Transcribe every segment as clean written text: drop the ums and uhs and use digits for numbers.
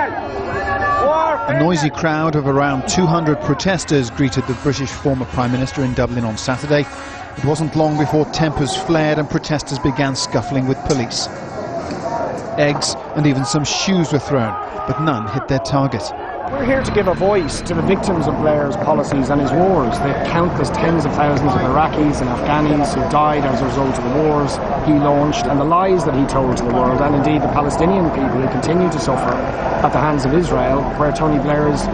A noisy crowd of around 200 protesters greeted the British former Prime Minister in Dublin on Saturday. It wasn't long before tempers flared and protesters began scuffling with police. Eggs and even some shoes were thrown, but none hit their target. We're here to give a voice to the victims of Blair's policies and his wars, the countless tens of thousands of Iraqis and Afghanis who died as a result of the wars he launched and the lies that he told to the world, and indeed the Palestinian people who continue to suffer at the hands of Israel, where Tony Blair's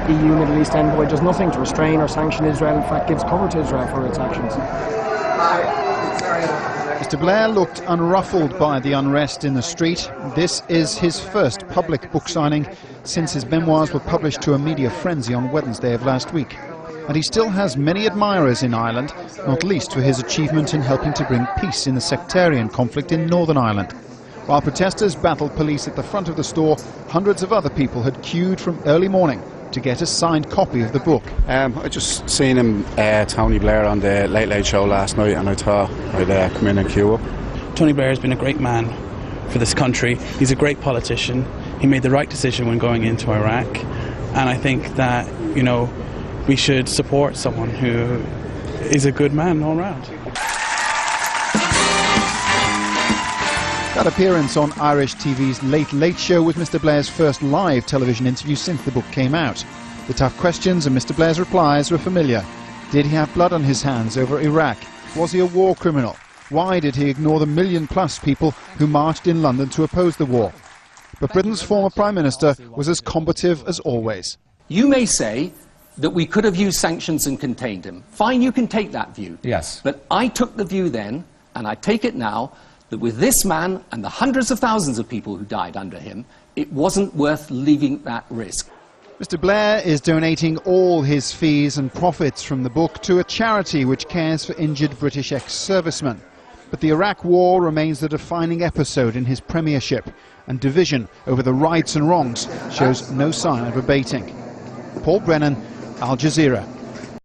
EU Middle East envoy does nothing to restrain or sanction Israel, in fact gives cover to Israel for its actions. Mr. Blair looked unruffled by the unrest in the street. This is his first public book signing since his memoirs were published to a media frenzy on Wednesday of last week. And he still has many admirers in Ireland, not least for his achievement in helping to bring peace in the sectarian conflict in Northern Ireland. While protesters battled police at the front of the store, hundreds of other people had queued from early morning to get a signed copy of the book. I just seen him, Tony Blair, on the Late Late Show last night, and I thought I'd come in and queue up. Tony Blair has been a great man for this country. He's a great politician. He made the right decision when going into Iraq, and I think that, you know, we should support someone who is a good man all round. That appearance on Irish TV's Late Late Show was Mr. Blair's first live television interview since the book came out. The tough questions and Mr. Blair's replies were familiar. Did he have blood on his hands over Iraq? Was he a war criminal? Why did he ignore the million-plus people who marched in London to oppose the war? But Britain's former Prime Minister was as combative as always. You may say that we could have used sanctions and contained him. Fine, you can take that view. Yes. But I took the view then, and I take it now, that with this man and the hundreds of thousands of people who died under him, it wasn't worth leaving that risk. Mr. Blair is donating all his fees and profits from the book to a charity which cares for injured British ex-servicemen. But the Iraq War remains the defining episode in his premiership, and division over the rights and wrongs shows no sign of abating. Paul Brennan, Al Jazeera.